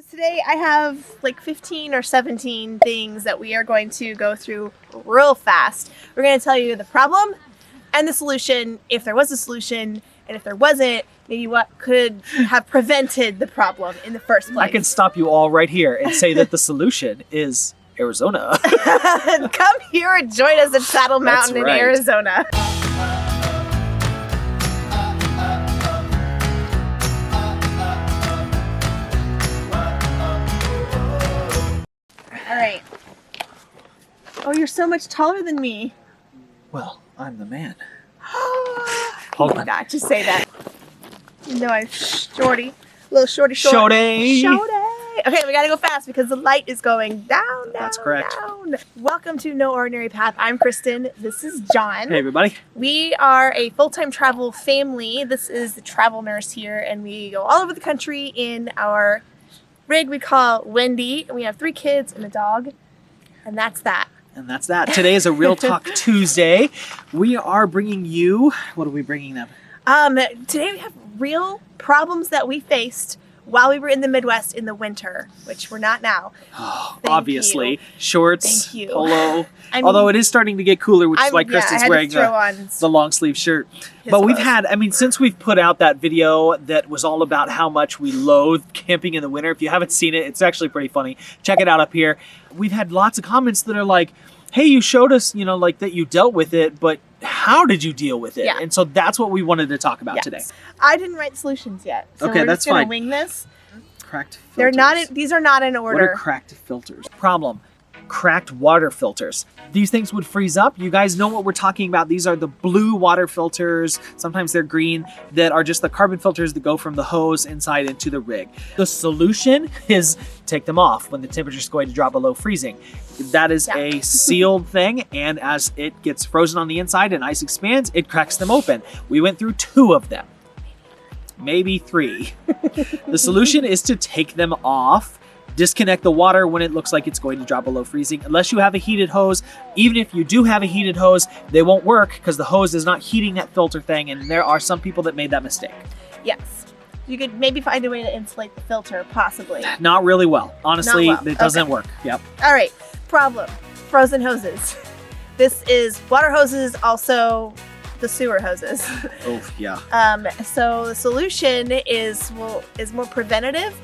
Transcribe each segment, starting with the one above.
Today I have like 15 or 17 things that we are going to go through real fast. We're going to tell you the problem and the solution, if there was a solution, and if there wasn't, maybe what could have prevented the problem in the first place. I can stop you all right here and say that the solution is Arizona. Come here and join us at Saddle Mountain in Arizona. All right. Oh, you're so much taller than me. Well, I'm the man. Hold on. Not just say that. You know I'm shorty. Little shorty. Shorty. Okay, we gotta go fast because the light is going down. That's correct. Down. Welcome to No Ordinary Path. I'm Kristen. This is John. Hey, everybody. We are a full-time travel family. This is the travel nurse here, and we go all over the country in our rig we call Wendy. And we have 3 kids and a dog, and that's that. And that's that. Today is a Real Talk Tuesday. We are bringing you, what are we bringing them? Today we have real problems that we faced while we were in the Midwest in the winter, which we're not now. Oh, obviously. Shorts, Thank you. polo. I mean, although it is starting to get cooler, which is why Kristen's wearing the long sleeve shirt. But we've had, since we've put out that video that was all about how much we loathe camping in the winter, if you haven't seen it, it's actually pretty funny. Check it out up here. We've had lots of comments that are like, hey, you showed us, like that you dealt with it, but how did you deal with it? Yeah. And so that's what we wanted to talk about today. I didn't write solutions yet. So okay, we're that's just gonna fine. wing this. Cracked filters. They're not. These are not in order. What are cracked filters? Problem. Cracked water filters. These things would freeze up. You guys know what we're talking about. These are the blue water filters. Sometimes they're green, that are just the carbon filters that go from the hose inside into the rig. The solution is take them off when the temperature is going to drop below freezing. That is a sealed thing, and as it gets frozen on the inside and ice expands, it cracks them open. We went through 2 of them, maybe 3. The solution is to take them off. Disconnect the water when it looks like it's going to drop below freezing. Unless you have a heated hose, even if you do have a heated hose, they won't work because the hose is not heating that filter thing, and there are some people that made that mistake. Yes. You could maybe find a way to insulate the filter, possibly. Not really well. Honestly, Not well. It doesn't work. Yep. All right. Problem. Frozen hoses. This is water hoses, also the sewer hoses. Oh, yeah. So the solution is more preventative,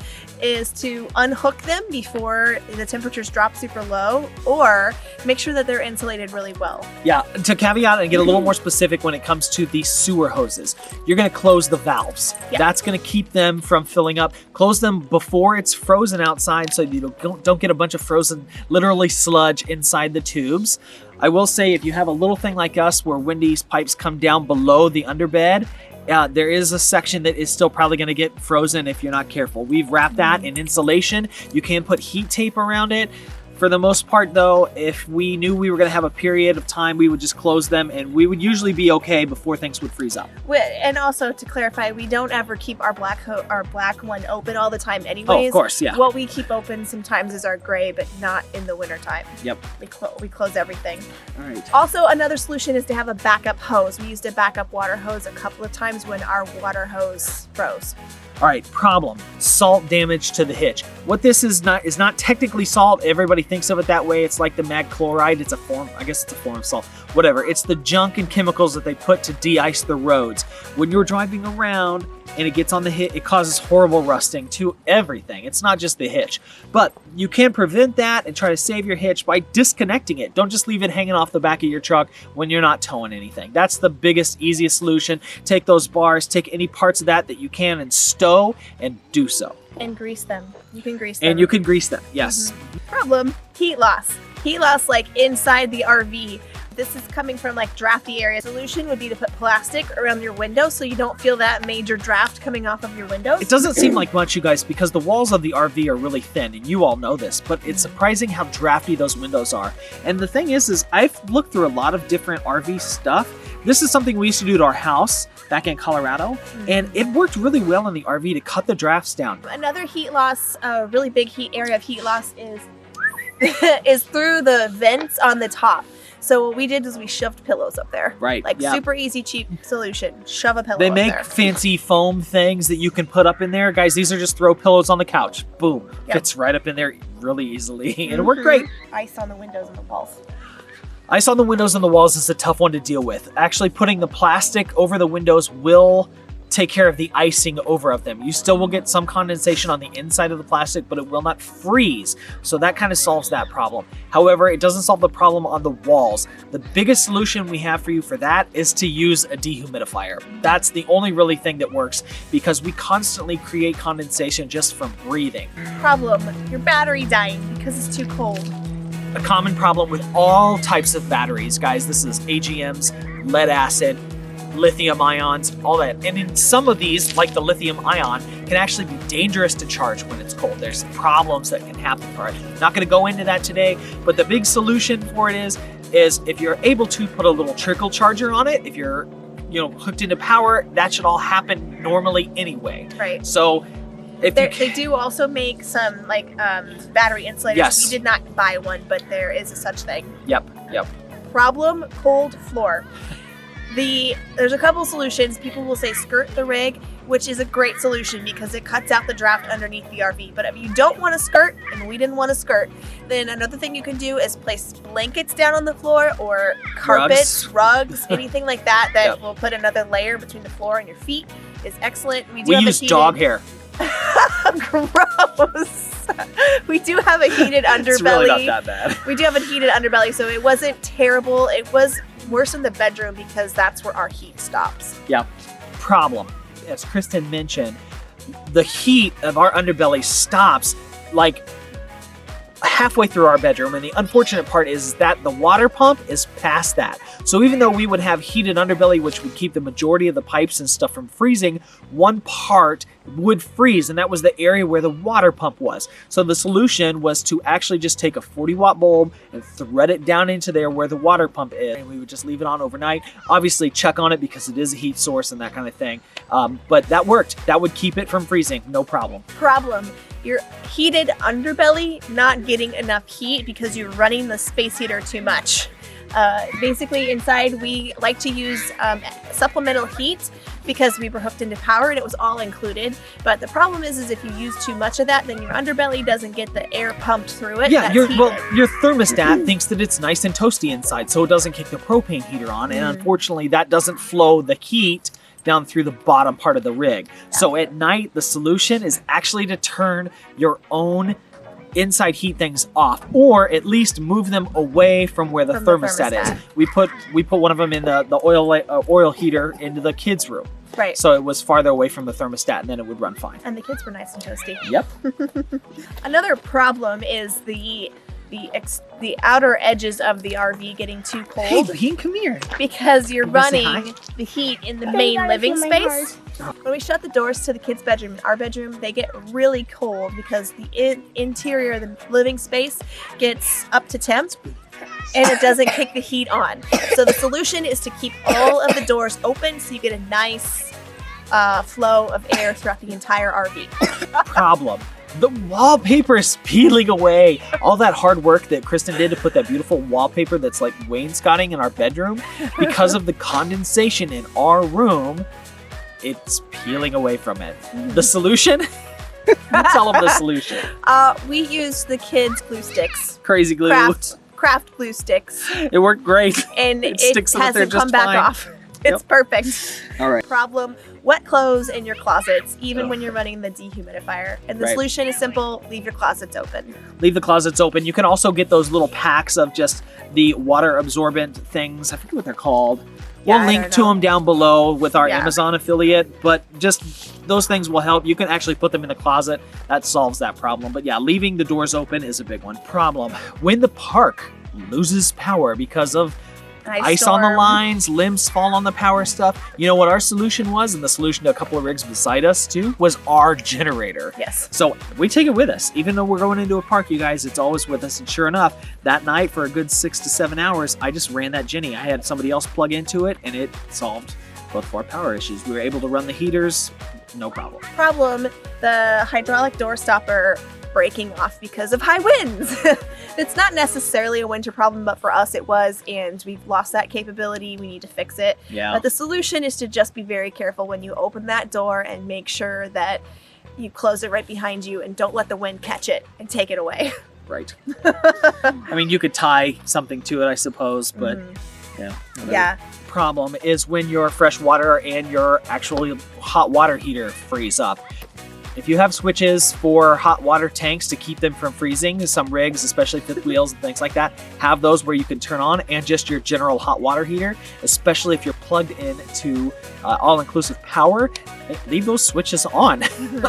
is to unhook them before the temperatures drop super low, or make sure that they're insulated really well. Yeah, to caveat and get a little more specific when it comes to the sewer hoses, you're gonna close the valves. Yeah. That's gonna keep them from filling up. Close them before it's frozen outside so you don't get a bunch of frozen, literally sludge inside the tubes. I will say, if you have a little thing like us where Wendy's pipes come down below the underbed, there is a section that is still probably going to get frozen if you're not careful. We've wrapped that in insulation. You can put heat tape around it. For the most part, though, if we knew we were going to have a period of time, we would just close them, and we would usually be okay before things would freeze up. And also, to clarify, we don't ever keep our black one open all the time anyways. Oh, of course, yeah. What we keep open sometimes is our gray, but not in the wintertime. Yep. We close everything. All right. Also, another solution is to have a backup hose. We used a backup water hose a couple of times when our water hose froze. All right, problem. Salt damage to the hitch. What this is not technically salt. Everybody thinks of it that way. It's like the mag chloride. It's a form, I guess it's a form of salt. Whatever. It's the junk and chemicals that they put to de-ice the roads. When you're driving around and it gets on the hitch, it causes horrible rusting to everything. It's not just the hitch. But you can prevent that and try to save your hitch by disconnecting it. Don't just leave it hanging off the back of your truck when you're not towing anything. That's the biggest, easiest solution. Take those bars, take any parts of that you can and stow, and do so. And grease them. You can grease them. And you can grease them, yes. Problem, heat loss. Heat loss like inside the RV. This is coming from like drafty areas. Solution would be to put plastic around your window so you don't feel that major draft coming off of your windows. It doesn't seem like much, you guys, because the walls of the RV are really thin, and you all know this, but it's surprising how drafty those windows are. And the thing is I've looked through a lot of different RV stuff. This is something we used to do to our house back in Colorado, and it worked really well in the RV to cut the drafts down. Another heat loss, a really big area of heat loss is through the vents on the top. So what we did is we shoved pillows up there. Right, Like yeah. super easy, cheap solution. Shove a pillow They up make there. fancy foam things that you can put up in there. Guys, these are just throw pillows on the couch. Boom. Yep. Fits right up in there really easily. And it worked great. Ice on the windows and the walls. Ice on the windows and the walls is a tough one to deal with. Actually, putting the plastic over the windows will take care of the icing over of them. You still will get some condensation on the inside of the plastic, but it will not freeze. So that kind of solves that problem. However, it doesn't solve the problem on the walls. The biggest solution we have for you for that is to use a dehumidifier. That's the only really thing that works because we constantly create condensation just from breathing. Problem, your battery dying because it's too cold. A common problem with all types of batteries, guys. This is AGMs, lead acid, lithium ions, all that. And in some of these, like the lithium ion, can actually be dangerous to charge when it's cold. There's problems that can happen for it. Not going to go into that today, but the big solution for it is if you're able to put a little trickle charger on it, if you're hooked into power, that should all happen normally anyway. Right. So they do also make some battery insulators. Yes. We did not buy one, but there is a such thing. Yep. Problem, cold floor. There's a couple solutions. People will say skirt the rig, which is a great solution because it cuts out the draft underneath the RV. But if you don't want to skirt, and we didn't want to skirt, then another thing you can do is place blankets down on the floor or carpets, rugs, anything like that Yep. will put another layer between the floor and your feet is excellent. We use dog hair. Gross. We do have a heated underbelly. It's really not that bad. We do have a heated underbelly, so it wasn't terrible. It was worse in the bedroom because that's where our heat stops. Yeah. Problem. As Kristen mentioned, the heat of our underbelly stops like halfway through our bedroom, and the unfortunate part is that the water pump is past that. So even though we would have heated underbelly, which would keep the majority of the pipes and stuff from freezing, one part would freeze, and that was the area where the water pump was. So the solution was to actually just take a 40-watt bulb and thread it down into there where the water pump is, and we would just leave it on overnight. Obviously check on it because it is a heat source and that kind of thing, but that worked. That would keep it from freezing, no problem. Problem, your heated underbelly not getting enough heat because you're running the space heater too much. Basically inside we like to use supplemental heat because we were hooked into power and it was all included. But the problem is if you use too much of that, then your underbelly doesn't get the air pumped through it. Yeah, your thermostat thinks that it's nice and toasty inside, so it doesn't kick the propane heater on, and unfortunately that doesn't flow the heat down through the bottom part of the rig. So at night, the solution is actually to turn your own inside heat things off, or at least move them away from where the thermostat is. We put one of them in the oil heater into the kids' room. Right. So it was farther away from the thermostat, and then it would run fine. And the kids were nice and toasty. Yep. Another problem is the outer edges of the RV getting too cold. Hey, Bean, come here. Because you're Can you say running hi? the heat in the main living space. When we shut the doors to the kids' bedroom, our bedroom, they get really cold because the interior of the living space gets up to temp and it doesn't kick the heat on. So the solution is to keep all of the doors open so you get a nice flow of air throughout the entire RV. Problem. The wallpaper is peeling away. All that hard work that Kristen did to put that beautiful wallpaper that's like wainscoting in our bedroom, because of the condensation in our room, it's peeling away from it. The solution? Tell them the solution. We used the kids' glue sticks. Crazy glue. Craft glue sticks. It worked great. And it sticks so that they're hasn't just come back fine. off. It's perfect. All right. Problem, wet clothes in your closets, even when you're running the dehumidifier. And the Right. solution is simple, leave your closets open. Leave the closets open. You can also get those little packs of just the water absorbent things. I forget what they're called. Yeah, We'll I link don't to know. them down below with our Yeah. Amazon affiliate, but just those things will help. You can actually put them in the closet. That solves that problem. But yeah, leaving the doors open is a big one. Problem, when the park loses power because of ice on the storm. lines, limbs fall on the power stuff. You know what our solution was, and the solution to a couple of rigs beside us too, was our generator. Yes. So we take it with us. Even though we're going into a park, you guys, it's always with us. And sure enough, that night for a good 6 to 7 hours, I just ran that Jenny. I had somebody else plug into it, and it solved both of our power issues. We were able to run the heaters, no problem. Problem, the hydraulic door stopper breaking off because of high winds. It's not necessarily a winter problem, but for us it was, and we've lost that capability. We need to fix it. Yeah. But the solution is to just be very careful when you open that door and make sure that you close it right behind you and don't let the wind catch it and take it away. Right. I mean, you could tie something to it, I suppose, but yeah. Whatever. Yeah. Problem is when your fresh water and your actually hot water heater freeze up. If you have switches for hot water tanks to keep them from freezing, some rigs, especially fifth wheels and things like that, have those where you can turn on, and just your general hot water heater, especially if you're plugged into all-inclusive power, leave those switches on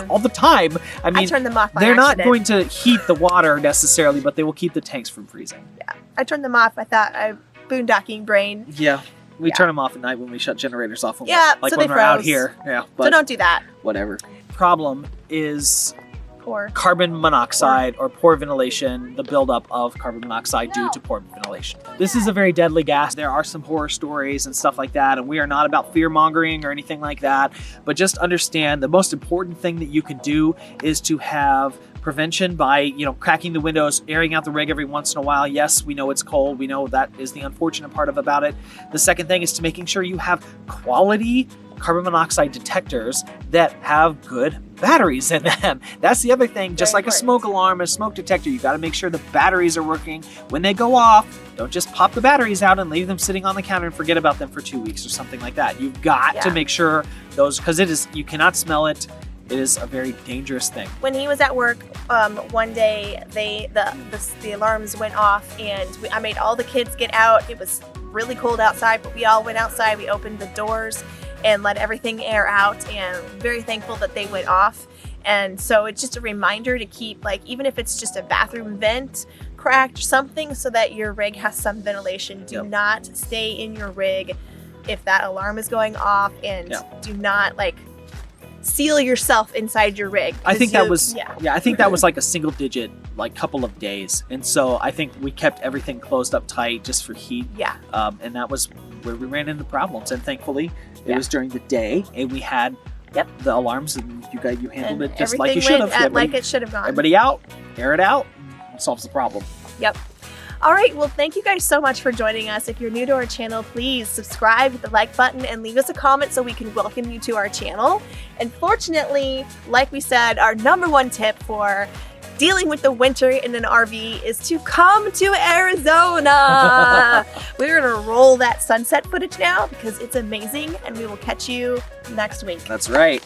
all the time. I mean, I turned them off by they're accident. not going to heat the water necessarily, but they will keep the tanks from freezing. Yeah, I turned them off. I thought boondocking brain. Yeah. We Yeah. turn them off at night when we shut generators off. Yeah, like so when they we're out froze. here. Yeah, So but don't do that. whatever. Problem is Or carbon monoxide or poor ventilation, the buildup of carbon monoxide due No. to poor ventilation. This is a very deadly gas. There are some horror stories and stuff like that, and we are not about fear mongering or anything like that, but just understand the most important thing that you can do is to have prevention by, cracking the windows, airing out the rig every once in a while. Yes, we know it's cold. We know that is the unfortunate part about it. The second thing is to making sure you have quality carbon monoxide detectors that have good batteries in them. That's the other thing. Just Very like a smoke alarm, a smoke detector, you got to make sure the batteries are working. When they go off, don't just pop the batteries out and leave them sitting on the counter and forget about them for 2 weeks or something like that. You've got to Yeah. make sure those, because you cannot smell it. It is a very dangerous thing. when he was at work, one day the alarms went off, and I made all the kids get out. It was really cold outside, but we all went outside. We opened the doors and let everything air out, and very thankful that they went off. And so it's just a reminder to keep, even if it's just a bathroom vent cracked or something, so that your rig has some ventilation. Do Yep. not stay in your rig if that alarm is going off, and do not seal yourself inside your rig. I think that was yeah. I think that was like a single digit couple of days, and so I think we kept everything closed up tight just for heat. Yeah. And that was where we ran into problems, and thankfully it Yeah. was during the day, and we had the alarms, and you handled And it just like you everything should have. went like it should have gone. Everybody out, air it out, and solves the problem. Yep. All right. Well, thank you guys so much for joining us. If you're new to our channel, please subscribe, hit the like button, and leave us a comment so we can welcome you to our channel. And fortunately, like we said, our number one tip for dealing with the winter in an RV is to come to Arizona. We're going to roll that sunset footage now because it's amazing, and we will catch you next week. That's right.